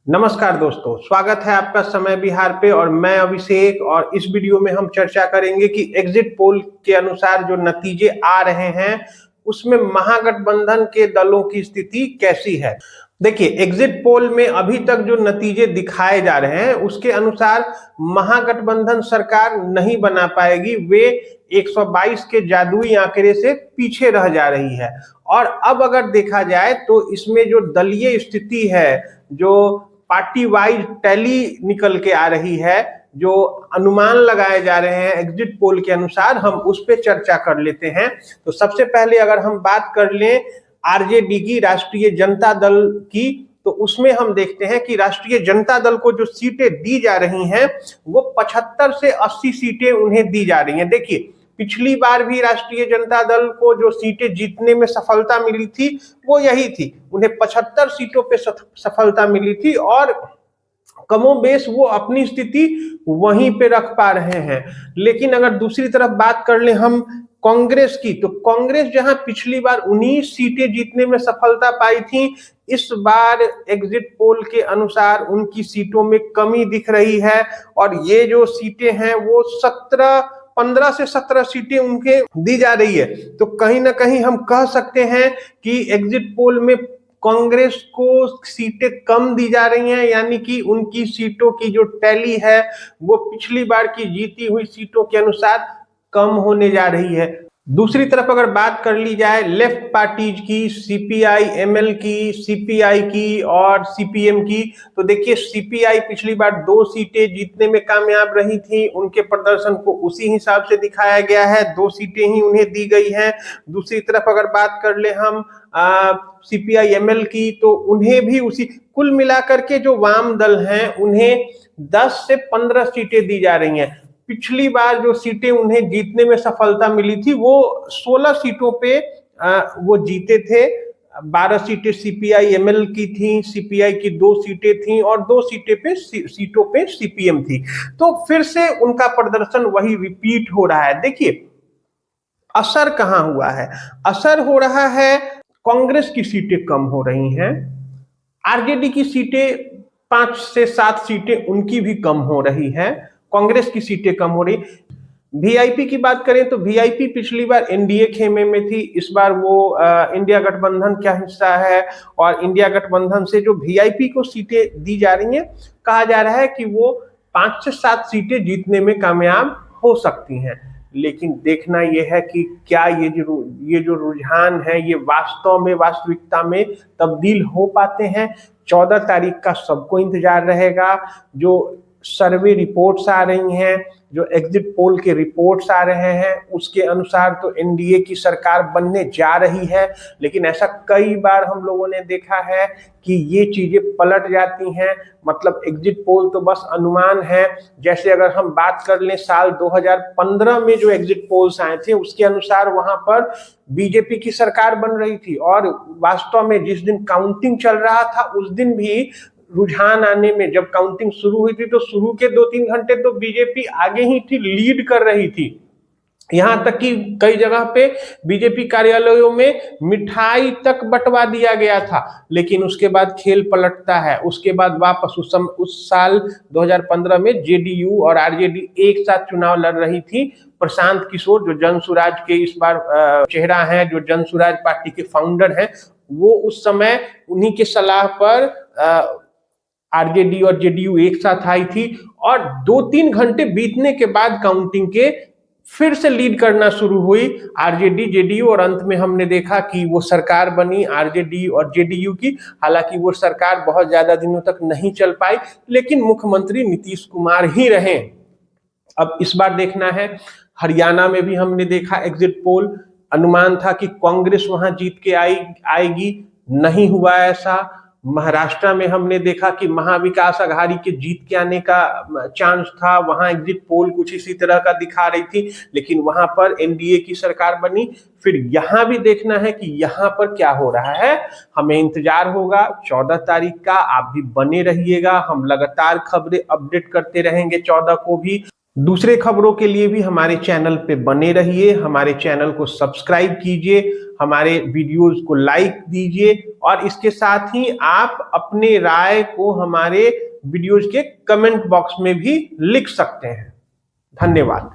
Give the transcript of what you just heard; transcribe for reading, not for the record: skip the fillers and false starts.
नमस्कार दोस्तों, स्वागत है आपका समय बिहार पे और मैं अभिषेक। और इस वीडियो में हम चर्चा करेंगे कि एग्जिट पोल के अनुसार जो नतीजे आ रहे हैं उसमें महागठबंधन के दलों की स्थिति कैसी है। देखिए, एग्जिट पोल में अभी तक जो नतीजे दिखाए जा रहे हैं उसके अनुसार महागठबंधन सरकार नहीं बना पाएगी। वे 122 के जादुई आंकड़े से पीछे रह जा रही है। और अब अगर देखा जाए तो इसमें जो दलीय स्थिति है, जो पार्टी वाइज टैली निकल के आ रही है, जो अनुमान लगाए जा रहे हैं एग्जिट पोल के अनुसार, हम उस पर चर्चा कर लेते हैं। तो सबसे पहले अगर हम बात कर लें आरजेडी की, राष्ट्रीय जनता दल की, तो उसमें हम देखते हैं कि राष्ट्रीय जनता दल को जो सीटें दी जा रही हैं वो 75 से 80 सीटें उन्हें दी जा रही हैं। देखिए, पिछली बार भी राष्ट्रीय जनता दल को जो सीटें जीतने में सफलता मिली थी वो यही थी, उन्हें 75 सीटों पे सफलता मिली थी और कमोबेश वो अपनी स्थिति वहीं पे रख पा रहे हैं। लेकिन अगर दूसरी तरफ बात कर ले हम कांग्रेस की, तो कांग्रेस जहां पिछली बार 19 सीटें जीतने में सफलता पाई थी, इस बार एग्जिट पोल के अनुसार उनकी सीटों में कमी दिख रही है। और ये जो सीटें हैं वो 15 से 17 सीटें उनके दी जा रही है। तो कहीं ना कहीं हम कह सकते हैं कि एग्जिट पोल में कांग्रेस को सीटें कम दी जा रही हैं, यानी कि उनकी सीटों की जो टैली है वो पिछली बार की जीती हुई सीटों के अनुसार कम होने जा रही है। दूसरी तरफ अगर बात कर ली जाए लेफ्ट पार्टीज की, सीपीआई एमएल की, सीपीआई की और सीपीएम की, तो देखिए सीपीआई पिछली बार 2 सीटें जीतने में कामयाब रही थी, उनके प्रदर्शन को उसी हिसाब से दिखाया गया है, 2 सीटें ही उन्हें दी गई हैं। दूसरी तरफ अगर बात कर ले हम सीपीआई एमएल की, तो उन्हें भी उसी, कुल मिलाकर के जो वाम दल हैं उन्हें 10 से 15 सीटें दी जा रही हैं। पिछली बार जो सीटें उन्हें जीतने में सफलता मिली थी वो 16 सीटों पे वो जीते थे। 12 सीटें सीपीआई एमएल की थी, सीपीआई की 2 सीटें थी और 2 सीटों पे सीपीएम थी। तो फिर से उनका प्रदर्शन वही रिपीट हो रहा है। देखिए, असर कहां हुआ है? असर हो रहा है, कांग्रेस की सीटें कम हो रही हैं, आरजेडी की सीटें 5 से 7 सीटें उनकी भी कम हो रही हैं, कांग्रेस की सीटें कम हो रही। वीआईपी की बात करें तो वीआईपी पिछली बार एनडीए खेमे में थी, इस बार वो इंडिया गठबंधन का हिस्सा है। और इंडिया गठबंधन से जो वीआईपी को सीटें दी जा रही हैं, कहा जा रहा है कि वो 5 से 7 सीटें जीतने में कामयाब हो सकती हैं। लेकिन देखना यह है कि क्या ये जो रुझान है ये वास्तव में वास्तविकता में तब्दील हो पाते हैं। 14 तारीख का सबको इंतजार रहेगा। जो सर्वे रिपोर्ट्स आ रही हैं, जो एग्जिट पोल के रिपोर्ट्स आ रहे हैं, उसके अनुसार तो एनडीए की सरकार बनने जा रही है। लेकिन ऐसा कई बार हम लोगों ने देखा है कि ये चीजें पलट जाती हैं। मतलब एग्जिट पोल तो बस अनुमान है। जैसे अगर हम बात कर लें साल 2015 में जो एग्जिट पोल्स आए थे उसके अनुसार वहां पर बीजेपी की सरकार बन रही थी और वास्तव में जिस दिन काउंटिंग चल रहा था उस दिन भी रुझान आने में, जब काउंटिंग शुरू हुई थी तो शुरू के 2-3 घंटे तो बीजेपी आगे ही थी, लीड कर रही थी। यहां तक कि कई जगह पे बीजेपी कार्यालयों में मिठाई तक बंटवा दिया गया था। लेकिन उसके बाद खेल पलटता है। उसके बाद वापस उस साल 2015 में जेडीयू और आरजेडी एक साथ चुनाव लड़ रही थी। प्रशांत किशोर जो जनसुराज के इस बार चेहरा हैं, जो जनसुराज पार्टी के फाउंडर हैं, वो उस समय उन्हीं के सलाह पर आरजेडी और जेडीयू एक साथ आई थी और 2-3 घंटे बीतने के बाद काउंटिंग के फिर से लीड करना शुरू हुई आरजेडी जेडीयू और अंत में हमने देखा कि वो सरकार बनी आरजेडी और जेडीयू की। हालांकि वो सरकार बहुत ज्यादा दिनों तक नहीं चल पाई, लेकिन मुख्यमंत्री नीतीश कुमार ही रहे। अब इस बार देखना है, हरियाणा में भी हमने देखा एग्जिट पोल, अनुमान था कि कांग्रेस वहां जीत के आएगी, नहीं हुआ ऐसा। महाराष्ट्र में हमने देखा कि महाविकास आघाड़ी के जीत के आने का चांस था, वहां एग्जिट पोल कुछ इसी तरह का दिखा रही थी, लेकिन वहां पर एनडीए की सरकार बनी। फिर यहां भी देखना है कि यहां पर क्या हो रहा है, हमें इंतजार होगा 14 तारीख का। आप भी बने रहिएगा, हम लगातार खबरें अपडेट करते रहेंगे 14 को भी। दूसरे खबरों के लिए भी हमारे चैनल पे बने रहिए, हमारे चैनल को सब्सक्राइब कीजिए, हमारे वीडियोस को लाइक दीजिए और इसके साथ ही आप अपने राय को हमारे वीडियोस के कमेंट बॉक्स में भी लिख सकते हैं। धन्यवाद।